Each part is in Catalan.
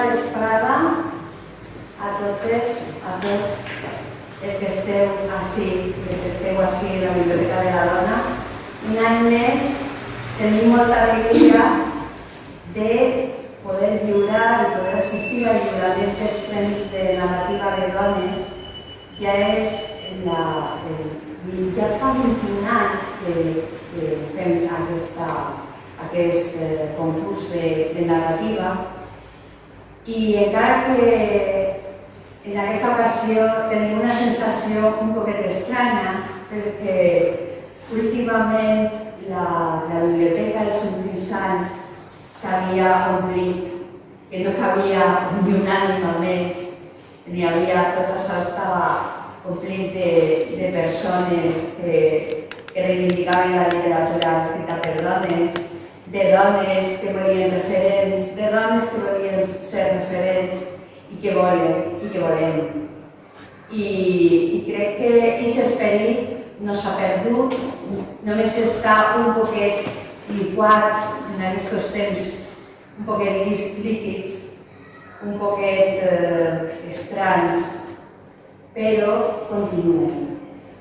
bona vesprada a totes, a tots els que esteu ací, a la Biblioteca de la Dona. Un any més tenim molta alegria de poder lliurar i poder assistir al lliurament dels Premis de Narrativa de Dones. Ja fa 21 anys que fem aquest concurs de narrativa i encara que en aquesta ocasió tenim una sensació un poquet estranya perquè últimament la biblioteca dels últims anys s'havia omplit, que no cabia ni un ànima més, n'hi havia, tot això estava omplit de persones que reivindicaven la literatura escrita per dones, de dones que volien referents, de dones que volien ser referents i que volem. I crec que aquest esperit no s'ha perdut, només està un poquet liquat en aquests temps, un poquet líquids, un poquet estranys, però continuem.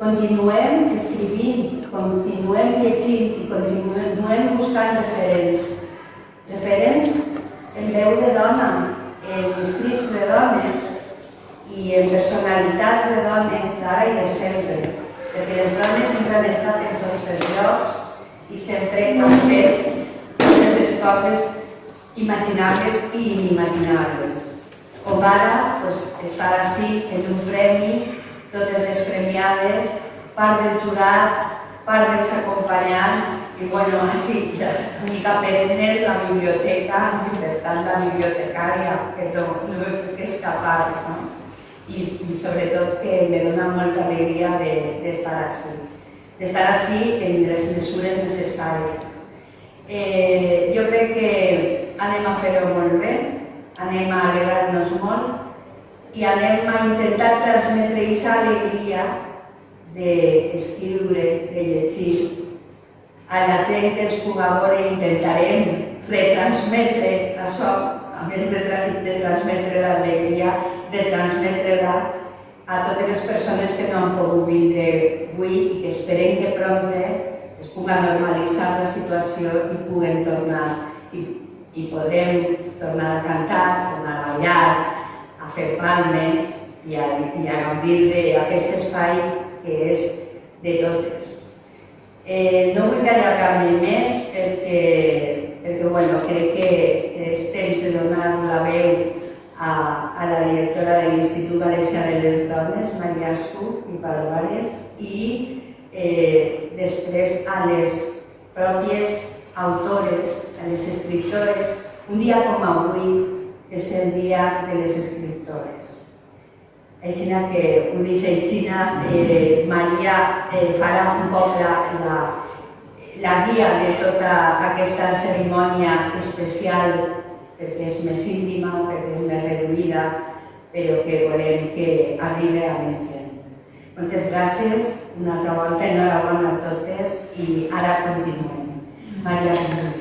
Continuem escrivint, continuem llegint i continuem buscant referents. Referents en veu de dona, en escrits de dones i en personalitats de dones d'ara i de sempre. Perquè les dones sempre han estat en tots els llocs i sempre han fet totes les coses imaginables i inimaginables. Com ara estar ací en un premi, totes les premiades, part del jurat, part dels acompanyants, i així, l'única perenne és la biblioteca, i per tant la bibliotecària, que no me puc escapar. I sobretot que me dona molta alegria d'estar ací en les mesures necessàries. Jo crec que anem a fer-ho molt bé, anem a alegrar-nos molt i anem a intentar transmetre aquesta alegria d'escriure, de llegir. A la gent que ens puga veure intentarem retransmetre això, a més de transmetre l'alegria, de transmetre-la a totes les persones que no han pogut vindre avui i que esperem que prompte es puga normalitzar la situació i puguen tornar i podrem tornar a cantar, tornar a ballar, a fer palmes i a gaudir d'aquest espai que és de totes. No vull allargar-me més perquè crec que és temps de donar la veu a la directora de l'Institut Valencià de les Dones, Maria Escup i Palomares, i després a les pròpies autores, a les escriptores, un dia com avui, que és el dia de les escriptores. Així que ho dic així, Maria farà un poc la guia de tota aquesta cerimònia especial perquè és més íntima, perquè és més reduïda, però que volem que arribi a més gent. Moltes gràcies, una altra volta, enhorabona a totes i ara continuem. Maria, gràcies.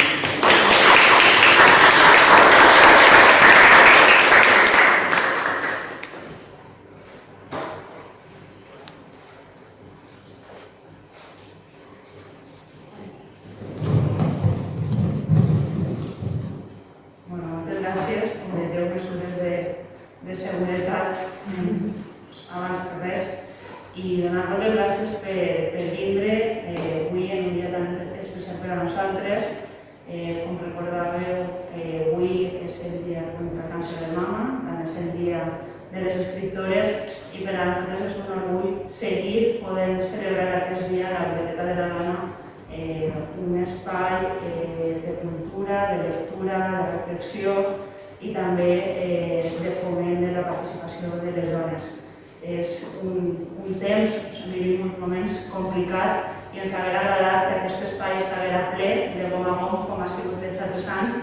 I també de foment de la participació de les dones. És un temps, vivim uns moments complicats i ens hauria agradat que aquest espai estigués ple de bon amor com ha sigut els altres anys,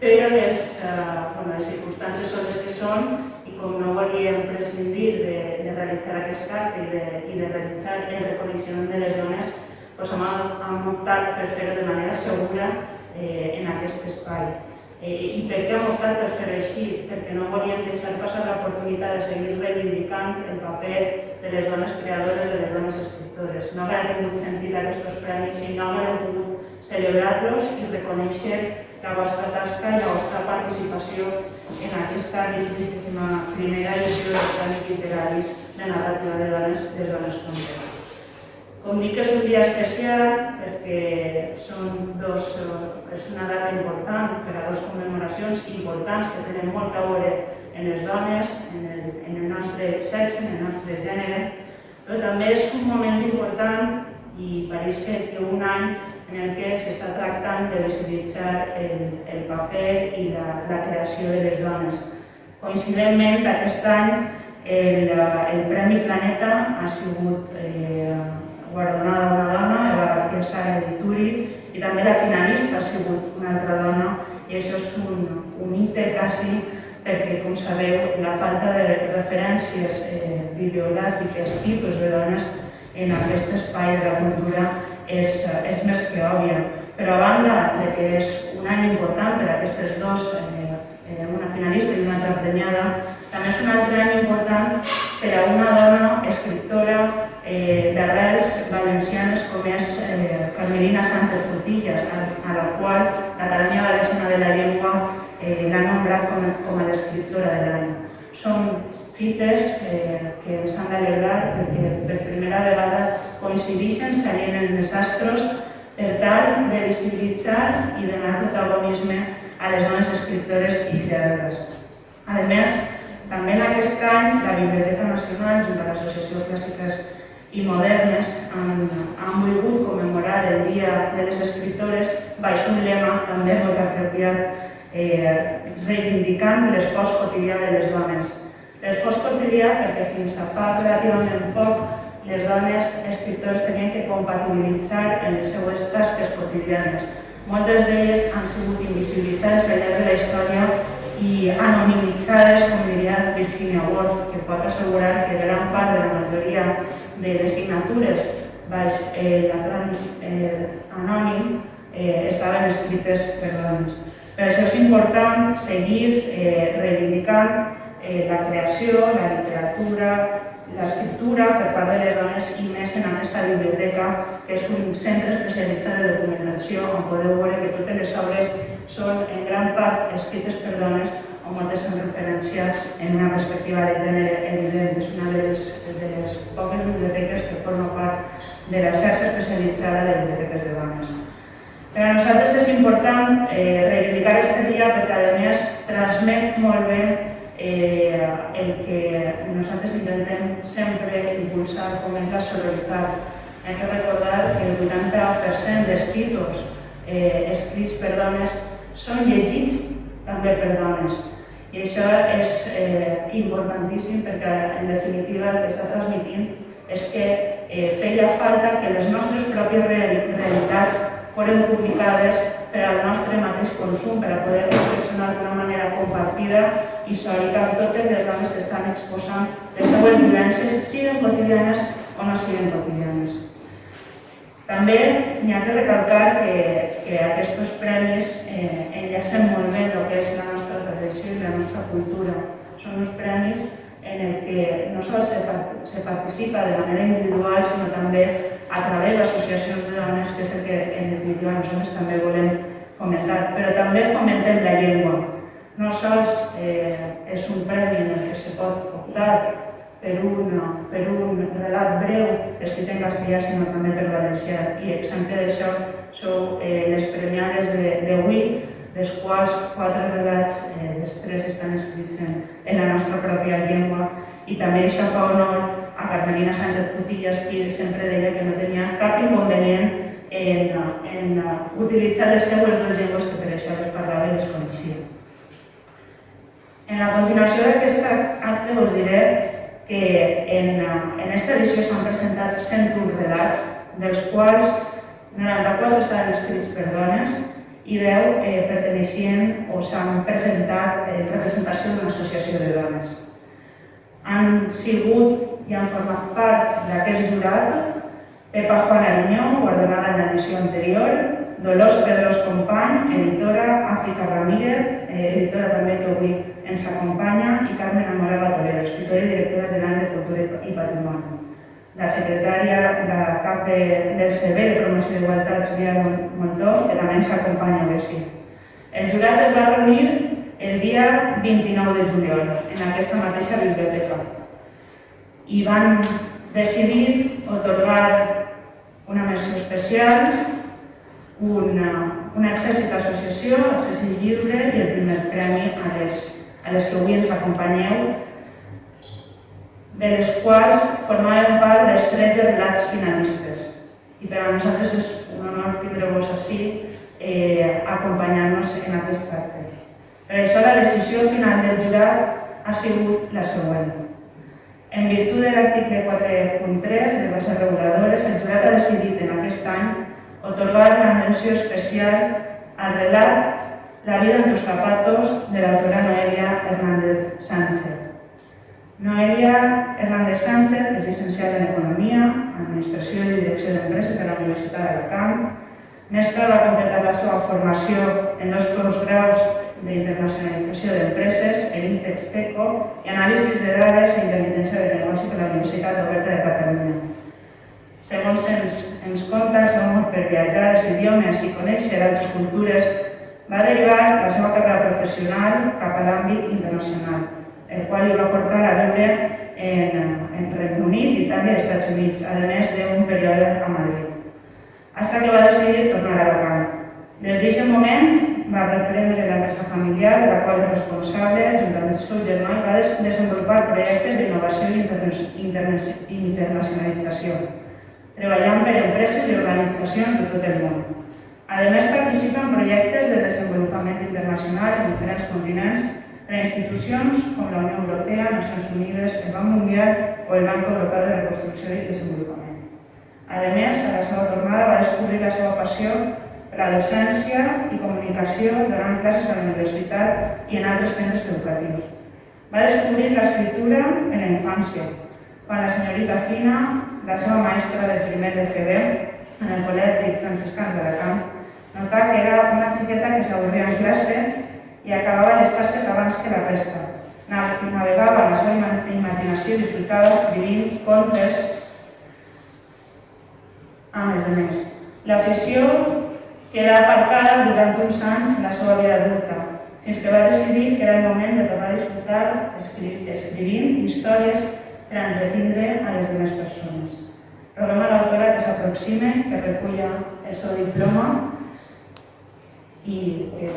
però les circumstàncies són les que són i com no volíem prescindir de realitzar aquest acte i de realitzar el reconeixement de les dones, hem optat per fer-ho de manera segura en aquest espai. I per què hem optat per fer així? Perquè no volíem deixar passar l'oportunitat de seguir reivindicant el paper de les dones creadores, de les dones escriptores. No haguem tingut sentit aquests premis si no haguem pogut celebrar-los i reconèixer la vostra tasca i la vostra participació en aquesta 21ª edició dels Premis Literaris de Narrativa de Dones, les Dones Contes. Com dic, és un dia especial perquè és una data important per a dues commemoracions importants que tenen molt a veure en les dones, en el nostre sexe, en el nostre gènere, però també és un moment important i pareix ser que un any en el que s'està tractant de visibilitzar el paper i la creació de les dones. Coincidentment, aquest any el Premi Planeta ha sigut guardonada una dona, Eva García Sara de Turi, i també la finalista ha sigut una altra dona, i això és un hito quasi, perquè, com sabeu, la falta de referències bibliogràfiques, tipus de dones en aquest espai de la cultura és més que òbvia. Però a banda de que és un any important per a aquestes dues, una finalista i una altra premiada, també és un altre any important per a una dona escriptora d'arrels valencianes com és Carmelina Sánchez Frutillas, a la qual l'Acadèmia Valenciana de la Llengua l'ha nombrat com a l'escriptora de l'any. Són fites que ens han d'alegrar perquè per primera vegada coincideixen, s'alienen els astros per tal de visibilitzar i donar protagonisme a les dones escriptores i creadores. A més, també en aquest any la Biblioteca Nacional, junt a l'Associació Clàssiques i Modernes, han volgut commemorar el Dia de les Escriptores baix un lema també molt apropiat, reivindicant l'esforç quotidià de les dones. L'esforç quotidià perquè fins a fa relativament poc les dones escriptores tenien que compatibilitzar en les seues tasques quotidianes. Moltes d'elles han sigut invisibilitzades al llarg de la història i anonimitzades, com diria Virginia Woolf, que pot assegurar que gran part de la majoria de les signatures baix l'anònim estaven escrites per dones. Per això és important seguir reivindicant la creació, la literatura, l'escriptura per part de les dones i més en aquesta biblioteca, que és un centre especialitzat de documentació on podeu veure que totes les obres són en gran part escrites per dones o moltes són referenciats en una perspectiva de gènere evident. És una de les poques biblioteques que forma part de la xarxa especialitzada de biblioteques de dones. Per a nosaltres és important reivindicar aquest dia perquè a més transmet molt bé el que nosaltres intentem sempre impulsar com és la sororitat. Hem de recordar que el 80% dels títols escrits per dones són llegits també per dones. I això és importantíssim perquè en definitiva el que està transmitint és que feia falta que les nostres pròpies realitats foren publicades per al nostre mateix consum, per a poder reflexionar d'una manera compartida i sòlida amb totes les dones que estan exposant les seues vivències, siguin quotidianes o no siguin quotidianes. També n'hi ha que recalcar que aquests premis enllacen molt bé el que és la nostra tradició i la nostra cultura. Són uns premis en el que no sols se participa de manera individual, sinó també a través d'associacions de dones, que és el que en definitiva nosaltres també volem fomentar. Però també fomentem la llengua. No sols és un premi en el que se pot optar per un relat breu escrit en castellà, sinó també per valencià. I exemple d'això sou les premiades d'avui, dels quals 4 relats, dels 3 estan escrits en la nostra pròpia llengua. I també això fa honor a Carmelina Sánchez Frutillas, qui sempre deia que no tenia cap inconvenient en utilitzar les seues dues llengües, que per això les parlava i les coneixia. En la continuació d'aquest acte us diré que en aquesta edició s'han presentat 101 relats, dels quals 94 estaven escrits per dones i 10 perteneixien o s'han presentat en representació d'una associació de dones. Han sigut i han format part d'aquest jurat Pepa Juan Ariñó, guardonada en l'edició anterior, Dolors Pedros Company, editora, Àfrica Ramírez, editora també que avui ens acompanya, i Carmen Amorava Toledo, escritora i directora general de Cultura i Patrimoni. La secretària, la cap del Servei de Promoció d'Igualtat, Júlia Montó, que també ens acompanya avui sí. El jurat es va reunir el dia 29 de juliol en aquesta mateixa biblioteca i van decidir atorgar una menció especial, un accèssit d'associació, accèssit lliure i el primer premi a les que avui ens acompanyeu, de les quals formaven part dels 13 relats finalistes. I per a nosaltres és un honor tindre-vos així acompanyant-nos en aquest acte. Per això la decisió final del jurat ha sigut la següent. En virtut de l'article 4.3 de bases reguladores, el jurat ha decidit en aquest any atorgar una menció especial al relat La vida en tus zapatos de l'autora Noelia Hernández Sánchez. Noelia Hernández Sánchez és llicenciada en Economia, Administració i Direcció d'Empreses de la Universitat d'Alacant. Mestra va completar la seva formació en 2 postgraus d'Internacionalització d'Empreses, el INTEX-TECO, i Anàlisis de Dades i Intel·ligència de Negoci per la Universitat Oberta de Catalunya. Segons ens conta, el seu amor per viatjar els idiomes i conèixer altres cultures va derivar la seva carrera professional cap a l'àmbit internacional, el qual li va portar a viure en Regne Unit, Itàlia i Estats Units, a més d'un període a Madrid, fins que va decidir tornar a Alacant. Des d'aquest moment va reprendre l'empresa familiar, de la qual és responsable, junt amb el seu germà, va desenvolupar projectes d'innovació i internacionalització, treballant per empreses i organitzacions de tot el món. A més, participa en projectes de desenvolupament internacional en diferents continents per a institucions com la Unió Europea, Nacions Unides, el Banc Mundial o el Banc Europeu de Reconstrucció i Desenvolupament. A més, a la seva tornada va descobrir la seva passió per la docència i comunicació donant classes a la universitat i en altres centres educatius. Va descobrir l'escriptura en la infància, quan la senyorita Fina, la seva maestra de primer d'EGB en el Col·legi Franciscans d'Alacant, notà que era una xiqueta que s'avorria en classe i acabava les tasques abans que la resta. Navegava la seva imaginació i disfrutava escrivint contes a més. L'afició queda aparcada durant uns anys la seva vida adulta, fins que va decidir que era el moment de tornar a disfrutar escrivint històries per a entretindre a les demés persones. Roguem a l'autora que s'aproxime, que reculla el seu diploma i que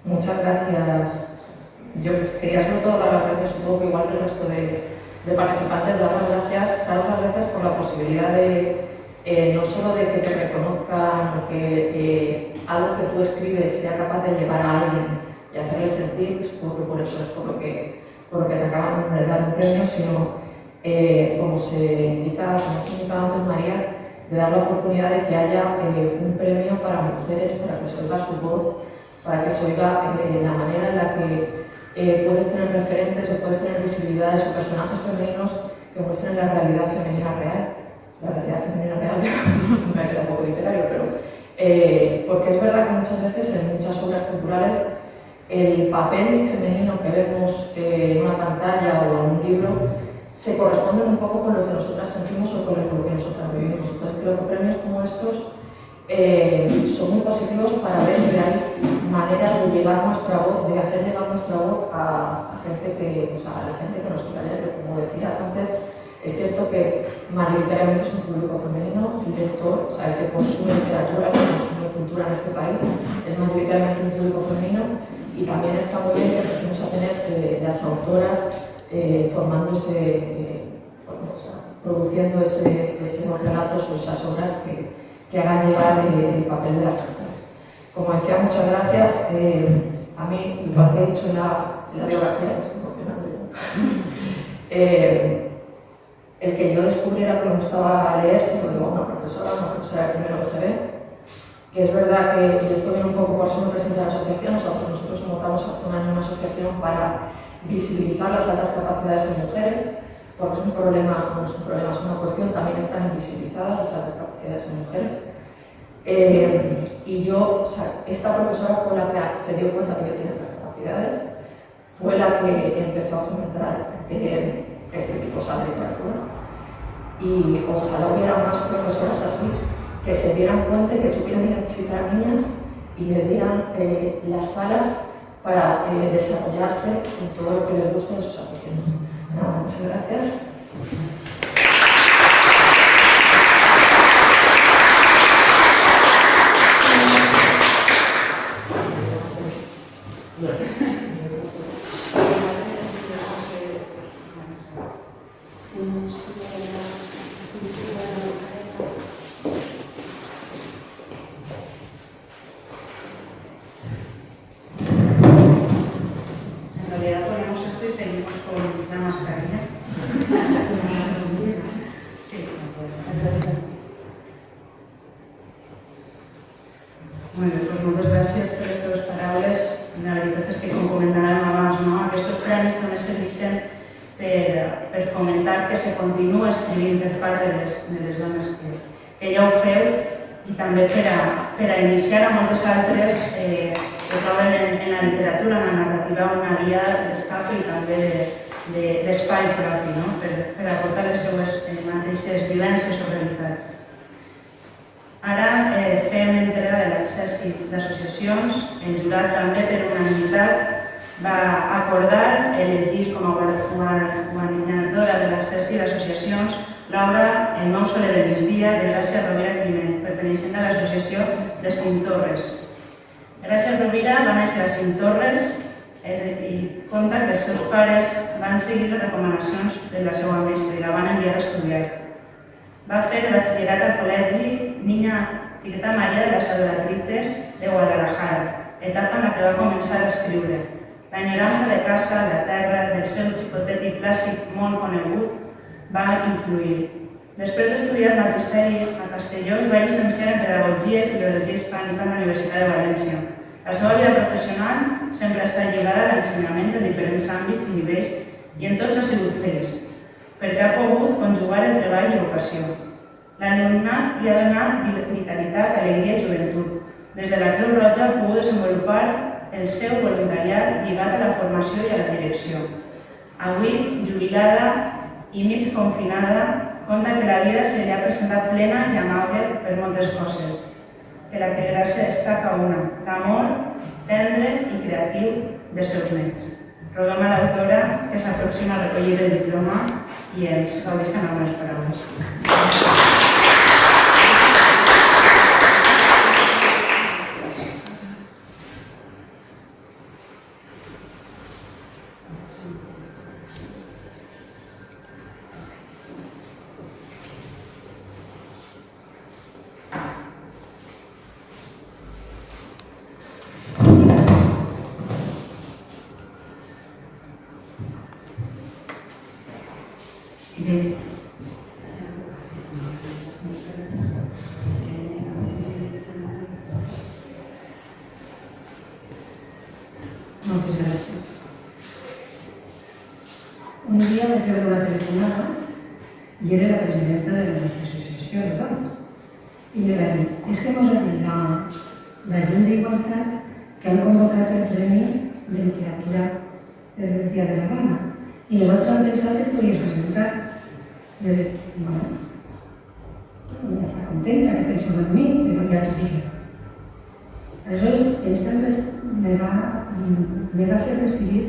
muchas gracias. Yo quería sobre todo dar las gracias, supongo que igual que el resto de participantes, dar las gracias por la posibilidad de no solo de que te reconozcan o que algo que tú escribes sea capaz de llegar a alguien y hacerle sentir, supongo que por eso es por lo que te acaban de dar un premio, sino como se indicaba antes María, de dar la oportunidad de que haya un premio para mujeres, para que se oiga su voz, para que se oiga la manera en la que puedes tener referentes o puedes tener visibilidades o personajes femeninos que muestren la realidad femenina real. La realidad femenina real, me queda un poco literario, pero porque es verdad que muchas veces en muchas obras culturales el papel femenino que vemos en una pantalla o en un libro se corresponden un poco con lo que nosotras sentimos o con lo que nosotras vivimos. Entonces creo que premios como estos son muy positivos para ver que hay maneras de llevar nuestra voz, de hacer llegar nuestra voz a gente que, o sea, a la gente que nos quiera leer, que como decías antes, es cierto que mayoritariamente es un público femenino, el lector, o sea, el que consume literatura, el que consume cultura en este país, es mayoritariamente un público femenino, y también está muy bien que empecemos a tener las autoras formándose, produciendo esos relatos o esas obras que hagan llegar el papel de las mujeres. Como decía, muchas gracias. A mí, igual que he dicho en la biografía, me estoy emocionando yo. El que yo descubriera que me gustaba leer, se lo digo a una profesora de primero de GB, que es verdad que, y esto viene un poco por ser presidente de la asociación, nosotros montamos hace un año una asociación para visibilizar las altas capacidades en mujeres, porque es un problema, no es un problema, es una cuestión, también están invisibilizadas las altas capacidades en mujeres. Y yo, o sea, esta profesora fue la que se dio cuenta que yo tenía estas capacidades, fue la que empezó a fomentar este tipo de literatura. Y ojalá hubiera más profesoras así, que se dieran cuenta, que supieran identificar a niñas y le dieran las alas para desarrollarse en todo lo que les guste de sus aficiones. Nada, muchas gracias. Bueno, pues moltes gràcies per les teves paraules. La veritat és que, com comentàvem abans, aquests premis també serveixen per fomentar que se continuï escrivint per part de les dones que ja ho feu, i també per a iniciar a moltes altres que troben en la literatura, en la narrativa, una via d'escape i també d'espai propi, per aportar les seues mateixes vivències o realitats. Ara fem entrega de l'exèrcit d'associacions. El jurat també, per unanimitat, va acordar elegir com a guanyadora de l'exèrcit d'associacions l'obra El meu soler del migdia de Gràcia Rovira Climent, perteneixent a l'associació de Cinctorres. Gràcia Rovira va néixer a Cinctorres i conta que els seus pares van seguir les recomanacions de la seva mestra i la van enviar a estudiar. Va fer el batxillerat al col·legi Niña Chiqueta María de las Adoratrices de Guadalajara, etapa en la que va començar a escriure. La enyorança de casa, de terra, del seu xicotet i plàcid món conegut va influir. Després d'estudiar magisteri a Castelló, es va llicenciar en Pedagogia i Filologia Hispànica a la Universitat de València. La seva vida professional sempre ha estat lligada a l'ensenyament en diferents àmbits i nivells, i en tots ha sigut feliç, perquè ha pogut conjugar el treball i vocació. L'alumnat li ha donat vitalitat, alegria i joventut. Des de la Creu Roja ha pogut desenvolupar el seu voluntariat lligat a la formació i a la direcció. Avui, jubilada i mig confinada, conta que la vida se li ha presentat plena i amable per moltes coses, de la que Gràcia destaca una, l'amor tendre i creatiu dels seus nets. Rodem a l'autora que s'aproxima a recollir el diploma i ens gaudisca en algunes paraules. Moltes gràcies. Un dia vaig veure una telefonada i era la presidenta de la nostra associació de dones. I li va dir, és que mos ha dit la gent d'Igualtat que han convocat el Premi de Literatura del Dia de la Dona. I nosaltres hem pensat que et podies presentar. I he dit, bueno, ja està contenta que penseu en mi, però ja t'ho dic. Aleshores, pensant, me va fer decidir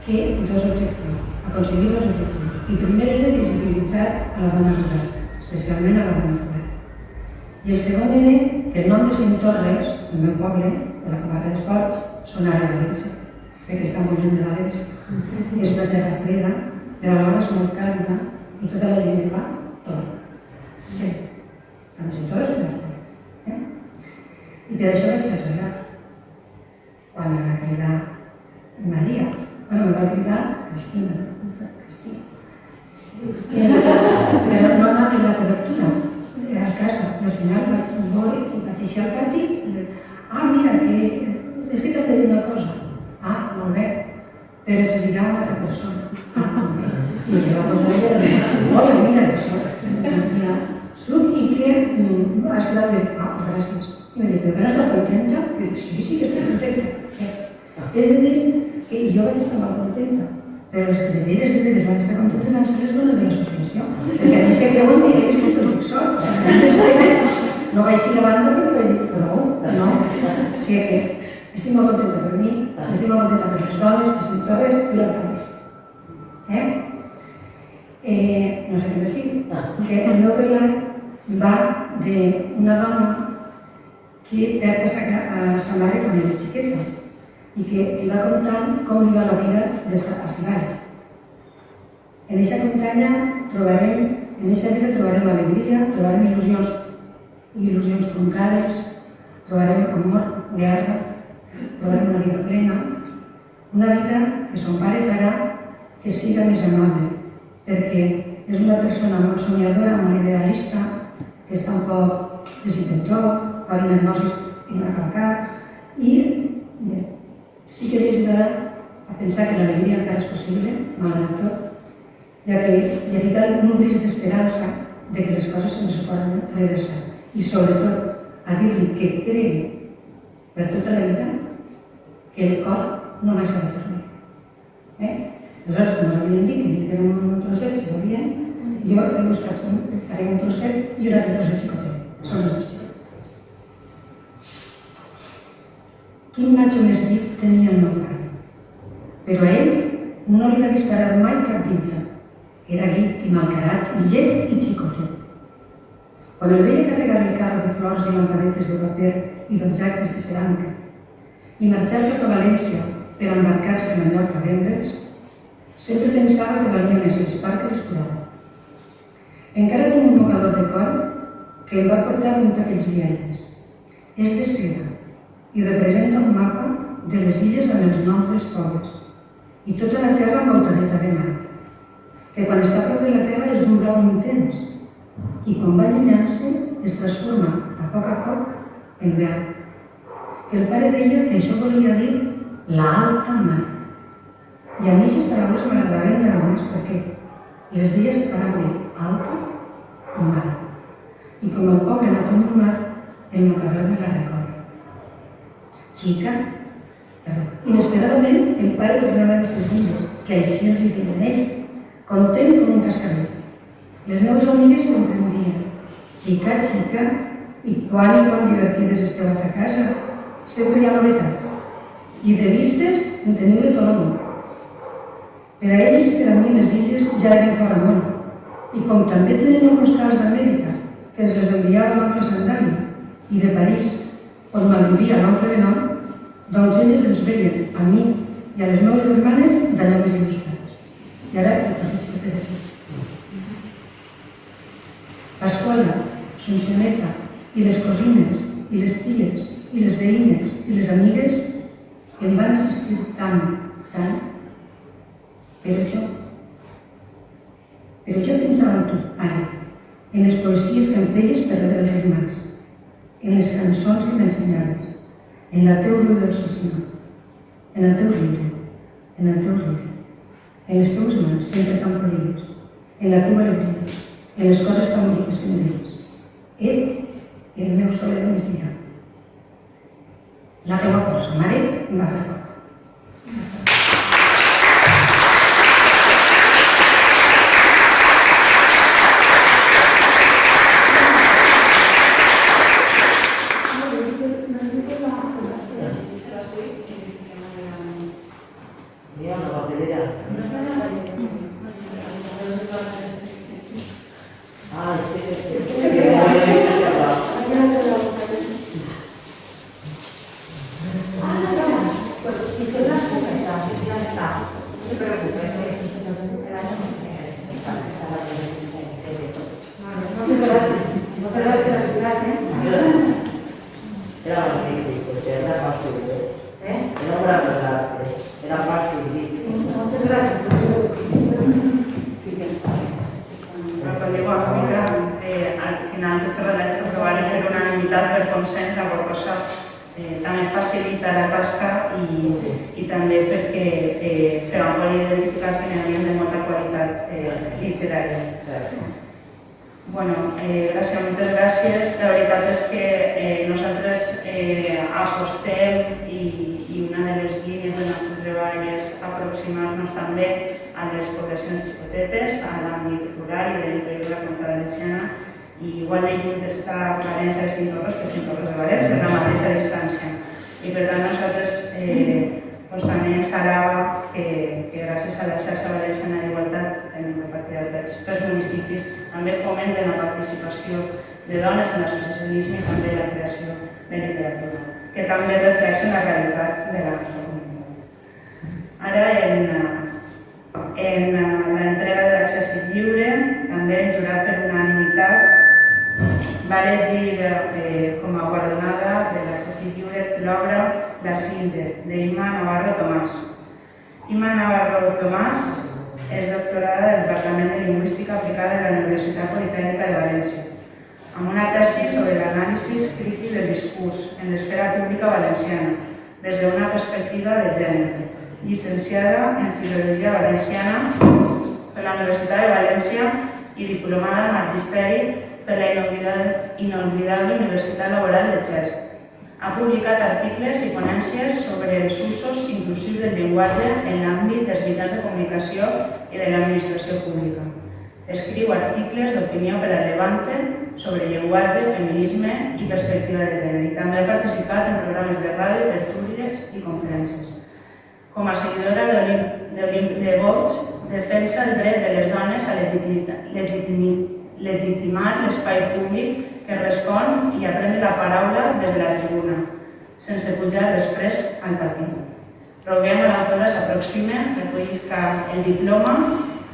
que dos objectius, aconseguir dos objectius. El primer és de visibilitzar a la dona rural, especialment a la dona rural. I el segon era que el nom de Cinctorres, el meu poble, de la comarca d'Esports, sonava a València, perquè està molt lluny de València. És una terra freda, però alhora és molt càlida i tota la gent que va torna. Sí, tant Cinctorres com els pobles. I per això vaig fer treballar. Quan em va cridar Maria, em va cridar Cristina. Però no anava a la cobertura a casa, i al final vaig veure i vaig eixir al pati i mira, és que t'he de dir una cosa. Molt bé, però t'ho dirà una altra persona. Molt bé. I se va posar ella i va dir, hola, mira això. Surt i què? Has quedat de dir, pues gràcies. I em diu, però no estàs contenta? I dic, sí, que estic contenta. És a dir, que jo vaig estar molt contenta, però les que de veres van estar contentes van ser les dones de l'associació, perquè a mi se creuen que jo escolto el que soc. No vaig ir a banda perquè vaig dir, no. O sigui que estic molt contenta per mi, estic molt contenta per les dones, les Cinctorres i l'alcaldessa. No sé què més dir, que el meu relat va d'una dona que perd a sa mare quan era xiqueta i que li va contant com li va la vida d'estar a Cibars. En aquesta muntanya en aquesta vida trobarem alegria, trobarem il·lusions truncades, trobarem amor, guerra, trobarem una vida plena, una vida que son pare farà que siga més amable, perquè és una persona molt somiadora, molt idealista, que està un poc desintentor, fa diagnosis i no calcar, i sí que li ajudarà a pensar que l'alegria encara és possible, malgrat tot, ja que li ha ficat un risc d'esperança de que les coses no se poden redreçar. I sobretot a dir-li que cregui per tota la vida que el cor no mai s'ha de fer res. Aleshores, com us havien dit, que li quedem un trosset, si volien, jo he buscat faré un trosset i un altre trosset xicotet. Són les dos xicotetes. Quin macho més llit tenia el meu pare, però a ell no li va disparar mai cap bitxa. Era guit i malcarat i lleig i xicotet. Quan el veia carregar el carro de flors i lampadetes de paper i d'objectes de ceràmica i marxar cap a València per embarcar-se en el lloc a vendre'ls, sempre pensava que valia més l'espart que l'escurada. Encara tinc un mocador de coll que em va portar un d'aquells viatges. És de seda i representa un mapa de les illes amb els noms dels pobles i tota la terra envoltadeta de mar, que quan està a prop de la terra és d'un blau intens i quan va allunyant-se es transforma a poc en verd. Que el pare deia que això volia dir l'alta mar. I a mi aquestes paraules m'agradaven de només perquè les deia separant alta i mar. I com el poble no té un mar, el mocador me la recorda. Xica, inesperadament el pare tornava de ses illes, que així els hi deien ell, content com un cascabel. Les meves amigues sempre em diuen, xica, i quan divertides esteu a ta casa? Sempre hi ha novetats. I de vistes en teniu de tot el món. Per a ells i per a mi les illes ja eren fora món. I com també tenien postals d'Amèrica, que ens les enviava l'oncle Sandani, i de París, on m'envia l'oncle Benon, doncs elles ens veien a mi i a les meves germanes d'allò més il·lustrades. I ara el trosseig que té de fer. Pasquala, Sonsioneta, i les cosines, i les ties, i les veïnes, i les amigues em van insistir tant, per això. Però jo pensava en tu, ara, en les poesies que em feies per rebre les mans, en les cançons que m'ensenyaves, en la teu veu dolcíssima, en el teu riure, en les teues mans sempre tan polides, en la teva alegria, en les coses tan boniques que em deies. Ets el meu soler de migdia. La teua força, mare, em va fer fort. Dia una papelera Botella. Ah, sí. Y son las cosas, ya está. No te preocupes, no te das de la ciudad, Era más difícil, porque era fácil. Era una verdad, era fácil. Muchas gracias. Al final tots els relats s'aprovaran per unanimitat per consens, la qual cosa també facilita la tasca i també perquè se van poder identificar finalment de molta qualitat literària. Bueno, gràcies, moltes gràcies. La veritat és que nosaltres apostem i una de les línies del nostre treball és aproximar-nos també a les poblacions xicotetes, a l'àmbit rural i de l'interior de la Comunitat Valenciana, i igual de lluny està València de Cintorros que Cintorros de València, a la mateixa distància. I per tant nosaltres també ens alaba que gràcies a la xarxa valenciana d'igualtat tenim repartida pels municipis, també fomenten la participació de dones en l'associacionisme i també la creació de literatura, que també reflecteixen la realitat de la nostra comunitat. Ara, en l'entrega de l'accés lliure, també el jurat per unanimitat va elegir com a guardonada de l'accés lliure l'obra La Singer, d'Imma Navarro Tomàs. Imma Navarro Tomàs és doctorada del Departament de Lingüística Aplicada de la Universitat Politècnica de València, amb una tesi sobre l'anàlisi crític del discurs en l'esfera pública valenciana, des d'una perspectiva de gènere. Llicenciada en Filologia Valenciana per la Universitat de València i diplomada en Magisteri per la inolvidable Universitat Laboral de Xest. Ha publicat articles i ponències sobre els usos inclusius del llenguatge en l'àmbit dels mitjans de comunicació i de l'administració pública. Escriu articles d'opinió per a Levante sobre llenguatge, feminisme i perspectiva de gènere, i també ha participat en programes de ràdio, tertúlies i conferències. Com a seguidora de Vox, defensa el dret de les dones a legitimar l'espai públic que respon i aprendre la paraula des de la tribuna, sense pujar després al patir. Roguem a l'autora s'aproxime, recollisca el diploma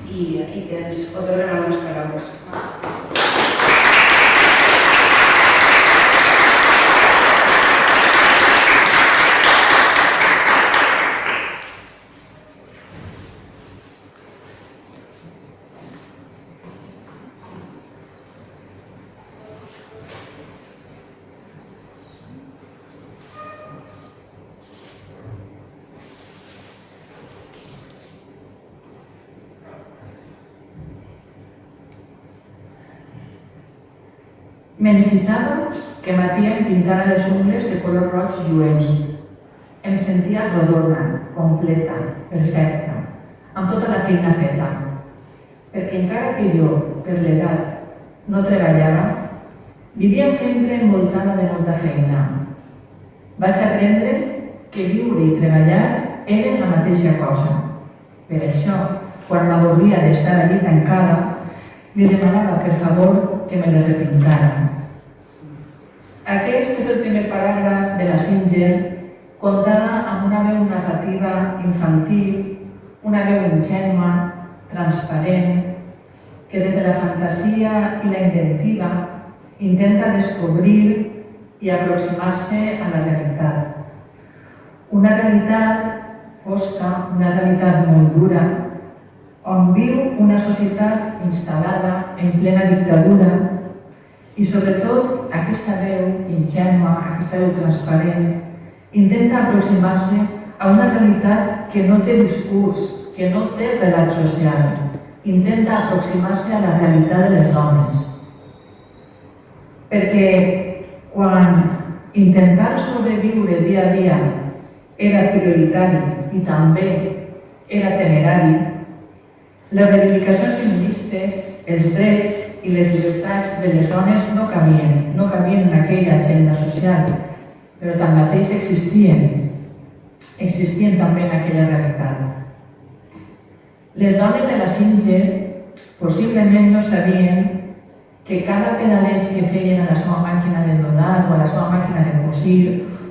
i que ens otorguen algunes paraules. M'encisava que Matia em pintara les ungles de color roig lluent. Em sentia rodona, completa, perfecta, amb tota la feina feta. Perquè encara que jo, per l'edat, no treballava, vivia sempre envoltada de molta feina. Vaig aprendre que viure i treballar eren la mateixa cosa. Per això, quan m'avorria d'estar allí tancada, li demanava per favor que me les repintara. Aquest és el primer paràgraf de La Singer, contada amb una veu narrativa infantil, una veu ingènua, transparent, que des de la fantasia i la inventiva intenta descobrir i aproximar-se a la realitat. Una realitat fosca, una realitat molt dura, on viu una societat instal·lada en plena dictadura i, sobretot, aquesta veu ingènua, aquesta veu transparent, intenta aproximar-se a una realitat que no té discurs, que no té relat social. Intenta aproximar-se a la realitat de les dones. Perquè quan intentar sobreviure dia a dia era prioritari i també era temerari, les reivindicacions feministes, els drets i les llibertats de les dones no cabien en aquella agenda social, però tanmateix existien també en aquella realitat. Les dones de la Singer possiblement no sabien que cada pedaleig que feien a la seva màquina de brodar o a la seva màquina de cosir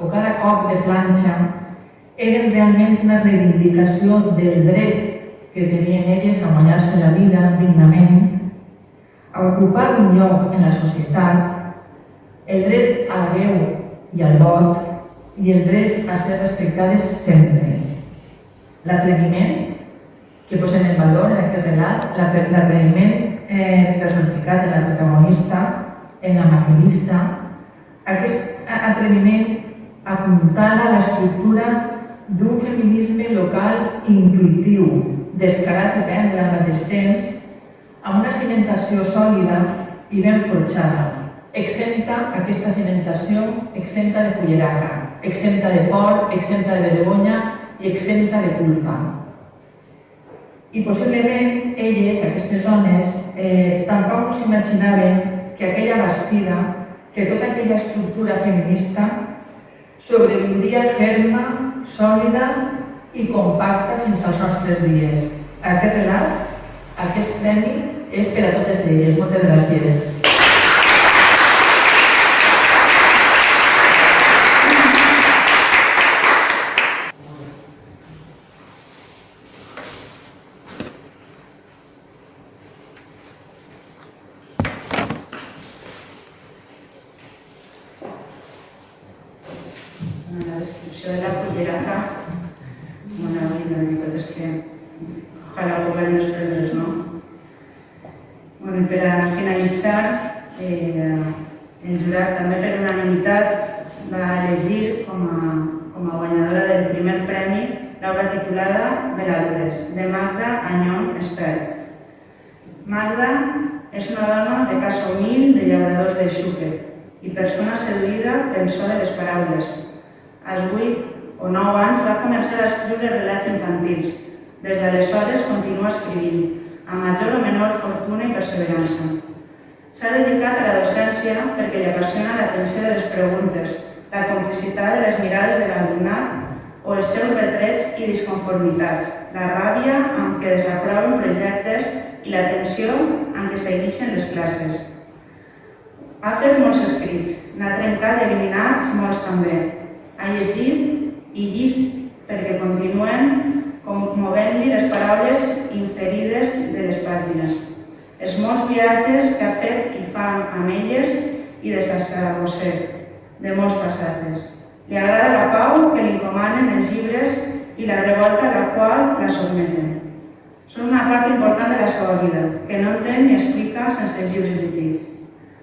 o cada cop de planxa eren realment una reivindicació del dret que tenien elles a guanyar-se la vida dignament, a ocupar un lloc en la societat, el dret a la veu i al vot i el dret a ser respectades sempre. L'atreviment que posem en valor en aquest relat, l'atreviment personificat en la protagonista, en la maquinista, aquest atreviment apuntala l'estructura d'un feminisme local i intuïtiu, descarat i tendre al mateix temps, amb una cimentació sòlida i ben forjada, exempta aquesta cimentació, exempta de fulleraca, exempta de por, exempta de vergonya i exempta de culpa. I possiblement elles, aquestes dones, tampoc no s'imaginaven que aquella bastida, que tota aquella estructura feminista sobreviuria ferma, sòlida i compacta fins als nostres dies. Aquest relat, aquest premi, és per a totes elles. Moltes gràcies. La descripció de la fulleraca, la veritat és que ojalà el govern es prengués, no? Bueno, per a finalitzar, el jurat també per unanimitat va elegir com a guanyadora del primer premi l'obra titulada Veladures, de Magda Añón Espert. Magda és una dona de casa humil de llauradors de Xúquer i persona seduïda pel so de les paraules. Als 8 o 9 anys va començar a escriure relats infantils. Des d'aleshores continua escrivint, amb major o menor fortuna i perseverança. S'ha dedicat a la docència perquè li apassiona l'atenció de les preguntes, la complicitat de les mirades de l'alumnat o els seus retrets i disconformitats, la ràbia amb què desaproven projectes i la tensió amb què segueixen les classes. Ha fet molts escrits, n'ha trencat i eliminat molts també. Ha llegit i llist perquè continuen movent-li les paraules inferides de les pàgines. Els molts viatges que ha fet i fa amb elles i desassabossec de molts passatges. Li agrada la pau que li encomanen els llibres i la revolta a la qual la sotmeten. Són una part important de la seva vida, que no entén ni explica sense els llibres llegits.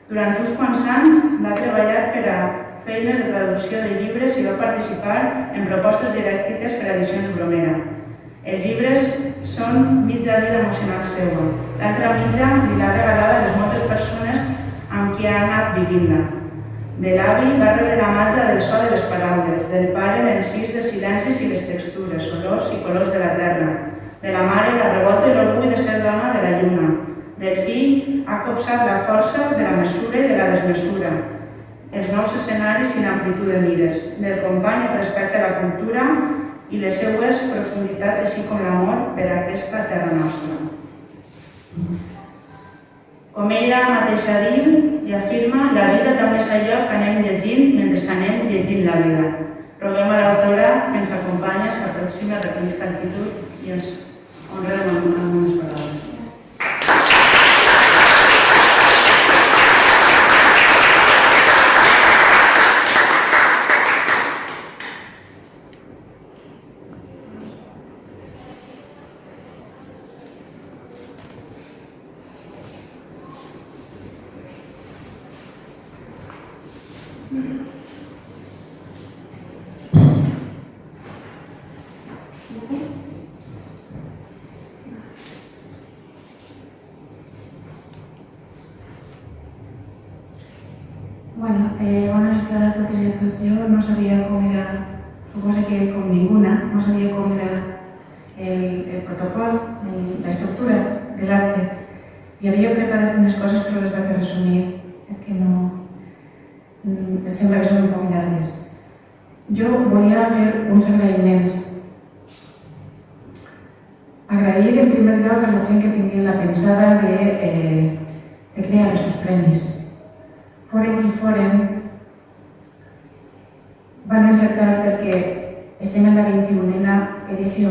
Durant uns quants anys va treballar per a feines de traducció de llibres i va participar en propostes didàctiques per a Edicions Bromera. Els llibres són mitja vida emocional seva. L'altra mitja li l'ha regalada a les moltes persones amb qui ha anat vivint-la. De l'avi va rebre la màgia del so de les paraules, del pare l'encís dels silencis i les textures, olors i colors de la terra, de la mare la revolta i l'orgull de ser dona de la lluna, del fill ha copsat la força de la mesura i de la desmesura, els nous escenaris i l'amplitud de mires, del company el respecte a la cultura i les seues profunditats, així com l'amor per a aquesta terra nostra. Com ella mateixa diu i afirma, la vida també és allò que anem llegint mentre anem llegint la vida. Roguem a l'autora que ens acompanya, s'aproxima, reconeixi l'actitud i ens honrem amb unes paraules. Bona vesprada a totes i a tots. Jo no sabia com era, suposo que com ninguna, no sabia com era el protocol, la estructura de l'acte. I havia preparat unes coses però les vaig resumir, perquè no... em sembla que són un poc llargues. Jo volia fer uns agraïments. agrair en primer lloc a la gent que tingui la pensada de crear aquests premis. Foren qui foren, van encertar perquè estem en la 21a edició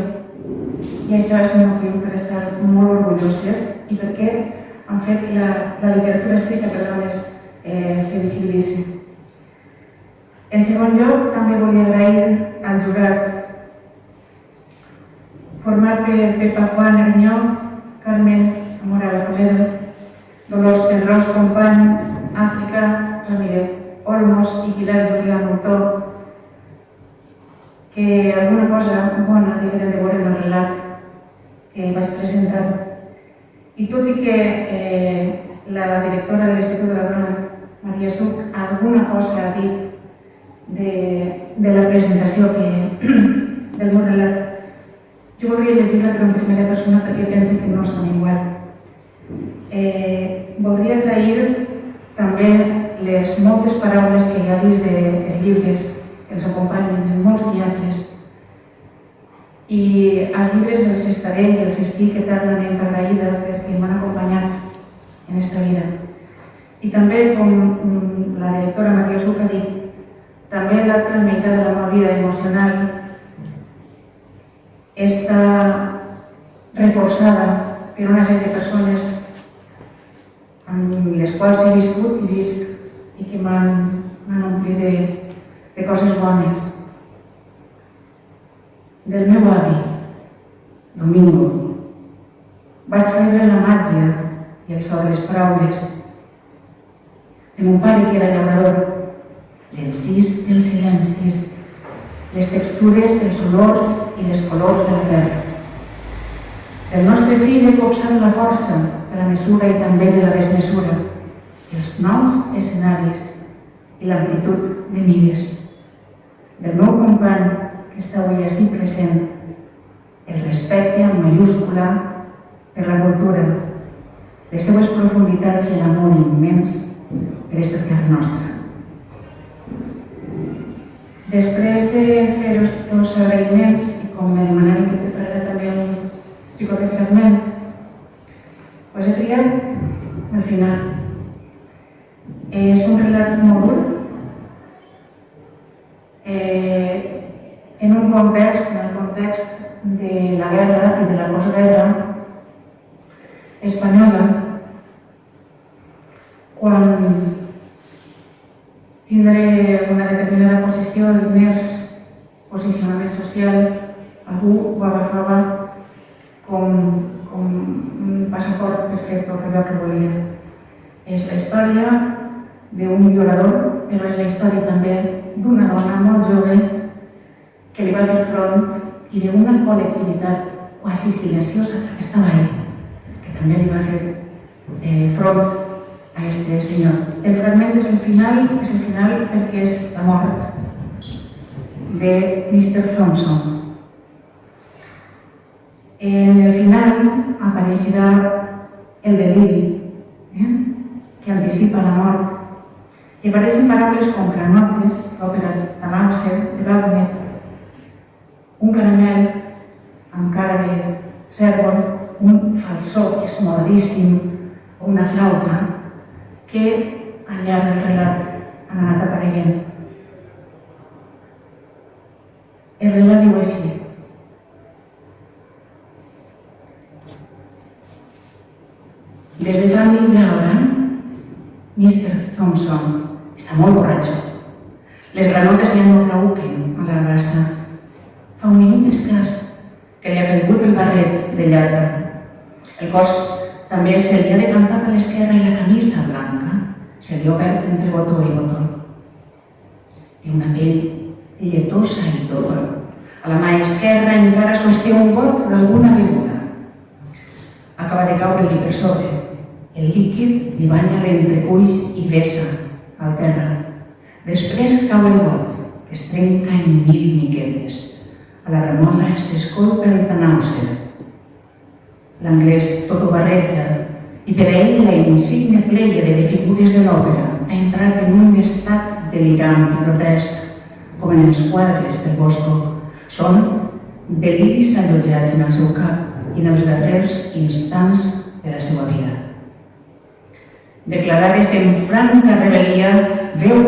i això és un motiu per estar molt orgulloses i perquè han fet que la literatura escrita per dones se visibilitzi. En segon lloc, també volia agrair al jurat format per Pepa Juan Ariñó, Carmen Amorada Toledo, Dolors Pedrós Company, Àfrica Ramírez Olmos i Pilar Julià Montó, que alguna cosa bona digueren de veure en el relat que vaig presentar. I tot i que la directora de l'Institut de la Dona, Maria Suc, alguna cosa ha dit de la presentació del meu relat, jo voldria llegir-la però en primera persona perquè penso que no són igual. Voldria agrair també les moltes paraules que hi ha dins dels llibres que ens acompanyen en molts viatges. I als llibres els estaré i els estic eternament agraïda perquè m'han acompanyat en aquesta vida. I també, com la directora Maria Suc ha dit, també l'altra meitat de la meva vida emocional està reforçada per una sèrie de persones amb les quals he viscut i visc i que m'han omplit de coses bones. Del meu avi, Domingo, vaig rebre la màgia i el so de les paraules. De mon pare, que era llaurador, l'encís dels silencis, les textures, els olors i les colors de la terra. Del nostre fill he copsat la força de la mesura i també de la desmesura, els nous escenaris i l'amplitud de mires. Del meu company, que està avui així present, el respecte amb mayúscula per la cultura, les seues profunditats i l'amor immens per aquesta terra nostra. Després de fer els agraïments i com me demanaven que preparara també un xicot de fragment, he triat al final. És un relat molt dur, en el context de la guerra i de la postguerra espanyola, quan tindre una determinada posició, diners, posicionament social, algú ho agafava com un passaport per fer tot allò que volia. És la història d'un violador, però és la història també d'una dona molt jove que li va fer front i d'una col·lectivitat quasi silenciosa que estava ahí, que també li va fer front a este senyor. El fragment és el final perquè és la mort de Mr. Thompson. En el final apareixerà el deliri, que anticipa la mort. I apareixen paraules com granotes, l'òpera de Mauser, de Wagner, un caramel amb cara de cèrvol, un falsó que és modadíssim, o una flauta, que al llarg del relat han anat apareguent. El relat diu així: des de fa mitja hora, Mr. Thompson està molt borratxo. Les granotes ja no cauquen a la rasa. Fa un minut escàs que li ha caigut el barret de llata. El cos també se li ha decantat a l'esquerra i la camisa blanca se li ha obert entre botó i botó. Té una pell lletosa i tova. A la mà esquerra encara sosté un got d'alguna beguda. Acaba de caure-li per sobre. El líquid li banya l'entreculls i vessa al terra. Després cau el got, que es trenca en 1000 miquetes. A la ramola s'escolta el Tannhäuser. L'anglès tot ho barreja i per a ell la insigne plèiade de figures de l'òpera ha entrat en un estat delirant i grotesc, com en els quadres del Bosco. Són deliris allotjats en el seu cap i en els darrers instants de la seva vida. Declarades en franca rebel·lia, veu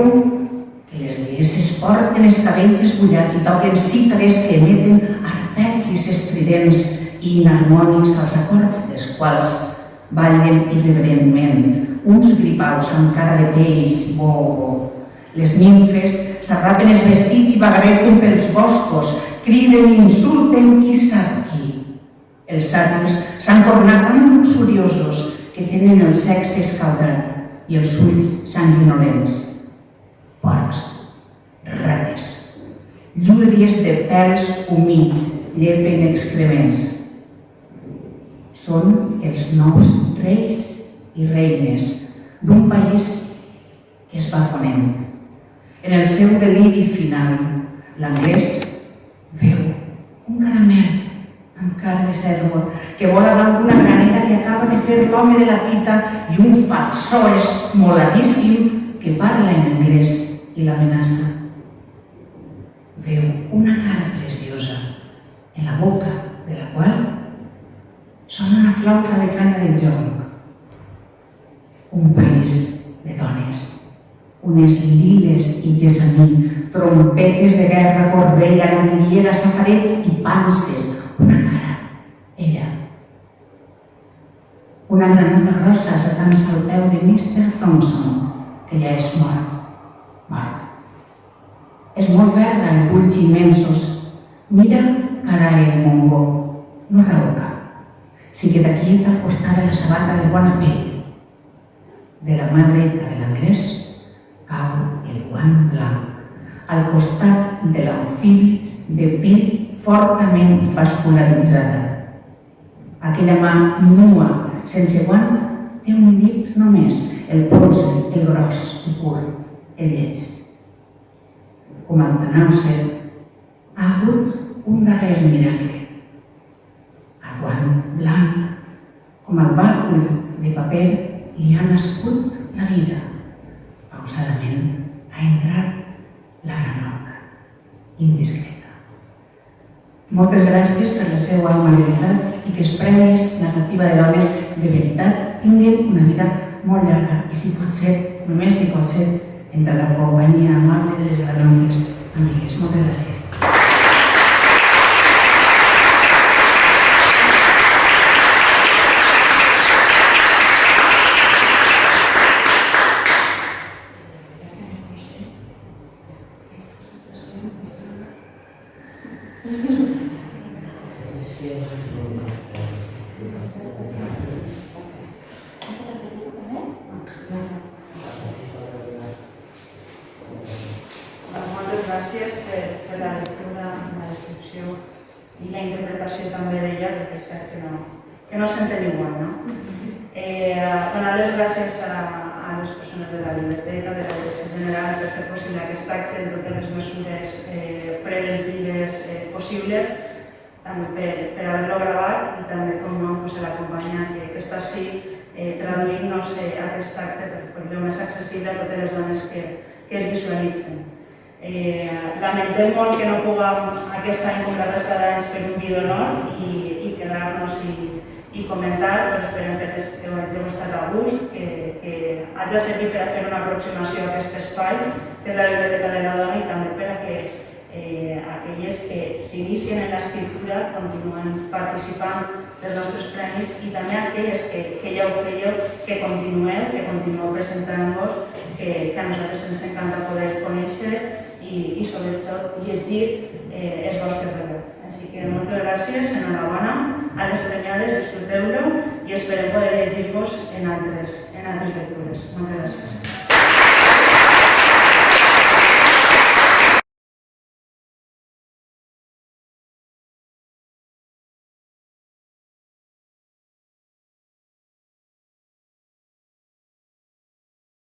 que les deesses porten els cabells esbullats i toquen cítares que emeten arpegis estridents i inharmònics als acords dels quals ballen irreverentment uns gripaus amb cara de peix i bobo. Les nimfes s'arrapen els vestits i vagaregen pels boscos, criden i insulten qui sap qui. Els sàtirs s'han tornat tan luxuriosos que tenen el sexe escaldat i els ulls sanguinolents. Porcs, rates, llúdries de pèls humits llepen excrements. Són els nous reis i reines d'un país que es va fonent. En el seu deliri final, l'anglès veu un caramel amb cara de cérvol que vola dalt d'una granera que acaba de fer l'home de la pita i un falsó esmoladíssim que parla en anglès i l'amenaça. Veu una cara preciosa en la boca de la qual sona una flauta de canya de jonc. Un país de dones, unes liles i gessamí, trompetes de guerra, corbella, navillera, safarets i panses. Una cara, ella. Una granota rosa assetant-se al peu de Mr. Thompson, que ja és mort. És molt verda en ulls immensos. Mira cara el Mongó, no raoca. Si queda quieta al costat de la sabata de bona pell. De la mà dreta de l'anglès cau el guant blanc, al costat de l'amfibi de pell fortament vascularitzada. Aquella mà nua, sense guant, té un dit només, el polze, el gros, el curt, el lleig. Com el Tannhäuser, ha hagut un darrer miracle. El guant blanc, com el bàcul de paper, li ha nascut la vida. Pausadament ha entrat la granota, indiscreta. Moltes gràcies per la seva amabilitat i que els premis Narrativa de Dones de veritat tinguin una vida molt llarga i si pot ser, només si pot ser, entre la companyia amable de les granotes amigues. Moltes gràcies. Gràcies per la lectura, la descripció i la interpretació també d'ella, perquè és cert que no s'entén igual, no? Donar les gràcies a les persones de la biblioteca, de la Direcció General, per fer possible aquest acte amb totes les mesures preventives possibles, també per haver-lo gravat i també, com no, a la companya que està així traduint-nos aquest acte per fer-lo més accessible a totes les dones que es visualitzen. Lamentem molt que no puguem aquest any com la resta d'anys fer un vídeo d'honor i quedar-nos i comentar, però esperem que ho hàgim estat a gust, que hagi servit per a fer una aproximació a aquest espai, que és la Biblioteca de la Dona, i també per a que aquelles que s'inicien en l'escriptura continuen participant dels nostres premis i també aquelles que ja ho fèieu, que continueu presentant-vos, que a nosaltres ens encanta poder conèixer i sobretot llegir els vostres relats. Així que moltes gràcies, enhorabona a les premiades, disfruteu-lo i esperem poder llegir-vos en altres lectures. Moltes gràcies.